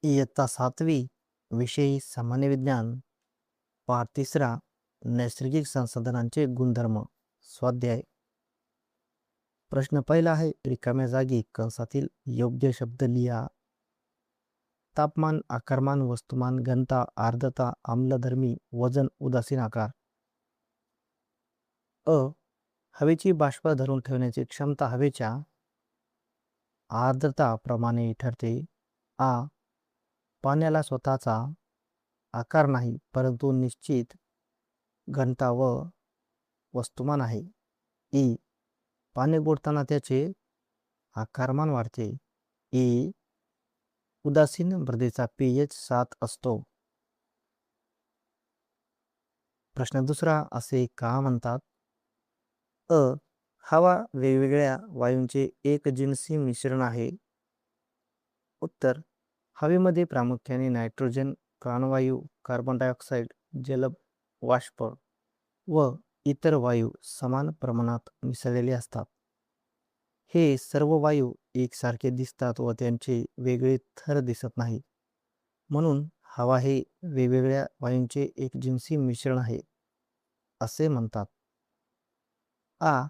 इयत्ता 7वी विषयी सामान्य विज्ञान पाठ 3 नैसर्गिक संसाधनांचे गुणधर्म स्वाध्याय. प्रश्न पहिला आहे रिकाम्या जागी कंसातील योग्य शब्द लिहा. तापमान, आकारमान, वस्तुमान, घनता, आर्द्रता, आम्लधर्मी, वजन, उदासीन आकार. अ. हवेची बाष्प धरून ठेवण्याची क्षमता हवेच्या आर्द्रता प्रमाणे ठरते. आ. पाण्याला स्वतःचा आकार नाही परंतु निश्चित घनता व वस्तुमान आहे. ई. पाणी गोडताना त्याचे आकारमान वाढते. ई. उदासीन मृदेचा pH 7 असतो. प्रश्न दुसरा असे का म्हणतात? अ. हवा वेगवेगळ्या वायूंचे एकजिनसी मिश्रण आहे. उत्तर. हवेमध्ये प्रामुख्याने नायट्रोजन, प्राणवायू, कार्बन डायऑक्साईड, जलवाष्प व इतर वायू समान प्रमाणात मिसळलेले असतात. हे सर्व वायू एकसारखे दिसतात व त्यांचे वेगळे थर दिसत नाही. म्हणून हवा हे वेगवेगळ्या वायूंचे एकजिनसी मिश्रण आहे असे म्हणतात. आ.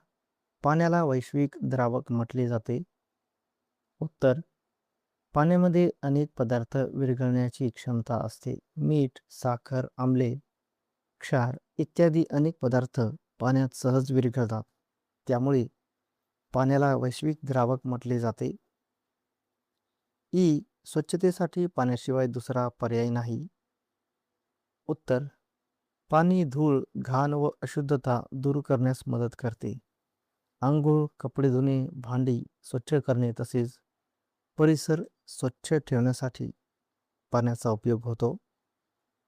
पाण्याला वैश्विक द्रावक म्हटले जाते. उत्तर. पाण्यामध्ये अनेक पदार्थ विरघळण्याची क्षमता असते. मीठ, साखर, आम्ले, क्षार इत्यादी अनेक पदार्थ पाण्यात सहज विरघळतात. त्यामुळे पाण्याला वैश्विक द्रावक म्हटले जाते. ई. स्वच्छतेसाठी पाण्याशिवाय दुसरा पर्याय नाही. उत्तर. पाणी धूळ, घाण व अशुद्धता दूर करण्यास मदत करते. अंघोळ, कपडे धुणे, भांडी स्वच्छ करणे तसेच परिसर स्वच्छ ठेवण्यासाठी पाण्याचा उपयोग होतो.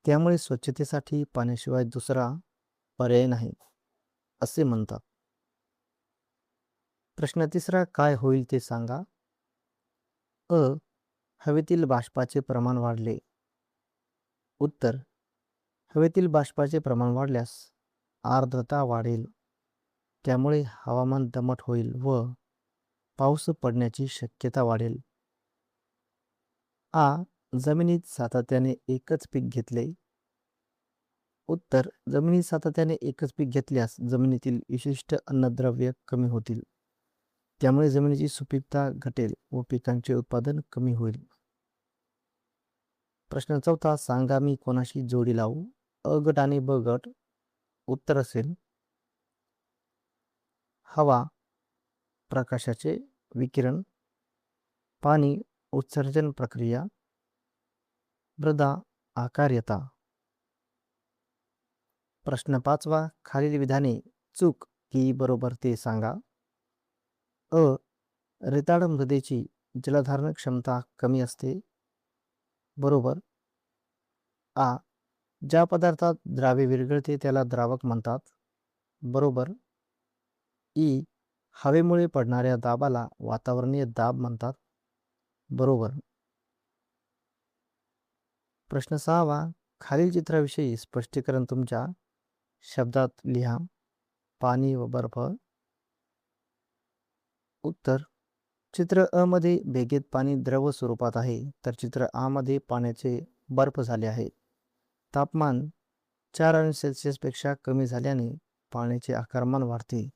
त्यामुळे स्वच्छतेसाठी पाण्याशिवाय दुसरा पर्याय नाही असे म्हणतात. प्रश्न तिसरा काय होईल ते सांगा. अ. हवेतील बाष्पाचे प्रमाण वाढले. उत्तर. हवेतील बाष्पाचे प्रमाण वाढल्यास आर्द्रता वाढेल. त्यामुळे हवामान दमट होईल व पाऊस पडण्याची शक्यता वाढेल. आ. जमिनीत सातत्याने एकच पीक घेतले. उत्तर. जमिनीत सातत्याने एकच पीक घेतल्यास जमिनीतील विशिष्ट अन्नद्रव्य कमी होतील. त्यामुळे जमिनीची सुपीकता घटेल व पिकांचे उत्पादन कमी होईल. प्रश्न चौथा सांगा मी कोणाशी जोडी लावू. अ गट आणि ब गट. उत्तर असेल हवा प्रकाशाचे विकिरण, पाणी उत्सर्जन प्रक्रिया, मृदा आकार्यता. प्रश्न पाचवा खालील विधाने चूक की बरोबर ते सांगा. अ. रेताड मृदेची जलधारण क्षमता कमी असते. बरोबर. आ. ज्या पदार्थात द्राव्य विरघळते त्याला द्रावक म्हणतात. बरोबर. ई. हवेमुळे पडणाऱ्या दाबाला वातावरणीय दाब म्हणतात. बरोबर. प्रश्न सहावा खालील चित्राविषयी स्पष्टीकरण तुमच्या शब्दात लिहा. पाणी व बर्फ. उत्तर. चित्र अ मध्ये भेगेत पाणी द्रव स्वरूपात आहे तर चित्र आ मध्ये पाण्याचे बर्फ झाले आहे. तापमान 4 अंश सेल्सिअस पेक्षा कमी झाल्याने पाण्याचे आकारमान वाढते.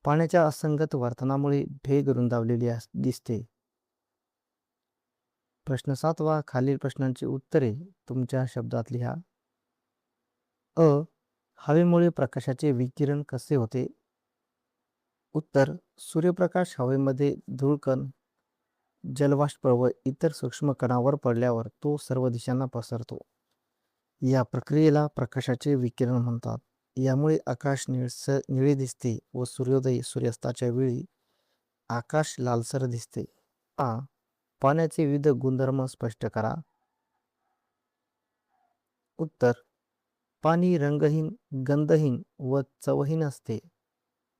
पाण्याच्या असंगत वर्तनामुळे भेग रुंदावलेली दिसते. प्रश्न सातवा खालील प्रश्नांची उत्तरे तुमच्या शब्दात लिहा. अ. हवेमुळे प्रकाशाचे विकिरण कसे होते. उत्तर. सूर्यप्रकाश हवेमध्ये धूळकण, जलवाष्प व इतर सूक्ष्म कणांवर पडल्यावर तो सर्व दिशांना पसरतो. या प्रक्रियेला प्रकाशाचे विकिरण म्हणतात. यामुळे आकाश निळे दिसते व सूर्योदय सूर्यास्ताच्या वेळी आकाश लालसर दिसते. आ. पाण्याचे विविध गुणधर्म स्पष्ट करा. उत्तर. पाणी रंगहीन, गंधहीन व चवहीन असते.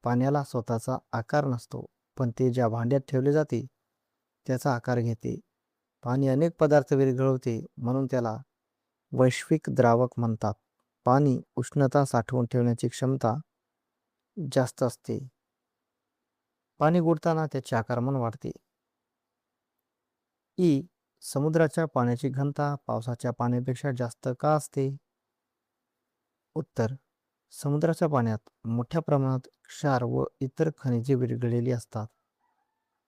पाण्याला स्वतःचा आकार नसतो पण ते ज्या भांड्यात ठेवले जाते त्याचा आकार घेते. पाणी अनेक पदार्थ विरघळवते म्हणून त्याला वैश्विक द्रावक म्हणतात. पाणी उष्णता साठवून ठेवण्याची क्षमता जास्त असते. पाणी गोडताना त्याचे आकारमान वाढते. ई. समुद्राच्या पाण्याची घनता पावसाच्या पाण्यापेक्षा जास्त का असते? उत्तर, समुद्राच्या पाण्यात मोठ्या प्रमाणात क्षार व इतर खनिजे विरघळलेली असतात.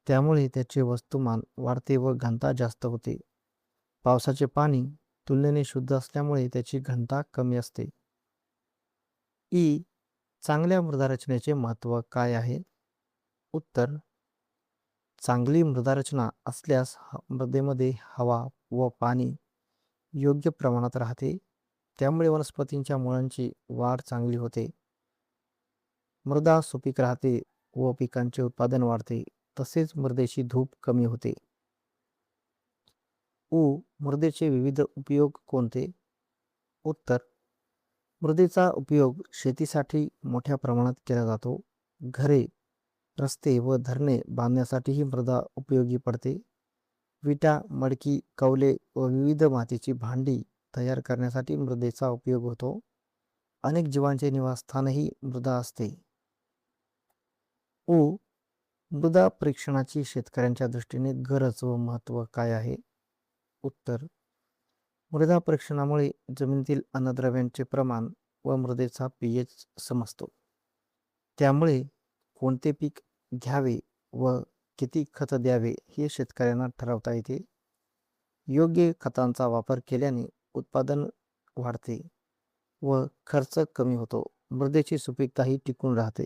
त्यामुळे त्याचे वस्तुमान वाढते व घनता जास्त होते. पावसाचे पाणी तुलनेने शुद्ध असल्यामुळे त्याची घनता कमी असते. ई. चांगल्या मृदा रचनेचे महत्त्व काय आहे? उत्तर, चांगली मृदा रचना असल्यास मृदेमध्ये हवा व पाणी योग्य प्रमाणात राहते. त्यामुळे वनस्पतींच्या मुळांची वाढ चांगली होते. मृदा सुपीक राहते व पिकांचे उत्पादन वाढते. तसेच मृदेची धूप कमी होते. मृदेचे विविध उपयोग कोणते? उत्तर, मृदेचा उपयोग शेतीसाठी मोठ्या प्रमाणात केला जातो. घरे, रस्ते व धरणे बांधण्यासाठीही मृदा उपयोगी पडते. विटा, मडकी, कौले व विविध मातीची भांडी तयार करण्यासाठी मृदेचा उपयोग होतो. अनेक जीवांचे निवासस्थानही मृदा असते. मृदा परीक्षणाची शेतकऱ्यांच्या दृष्टीने गरज व महत्त्व काय आहे? उत्तर, मृदा परीक्षणामुळे जमिनीतील अन्नद्रव्यांचे प्रमाण व मृदेचा pH समजतो. त्यामुळे कोणते पीक घ्यावे व किती खत द्यावे हे शेतकऱ्यांना ठरवता येते. योग्य खतांचा वापर केल्याने उत्पादन वाढते व खर्च कमी होतो. मृदेची सुपीकताही टिकून राहते.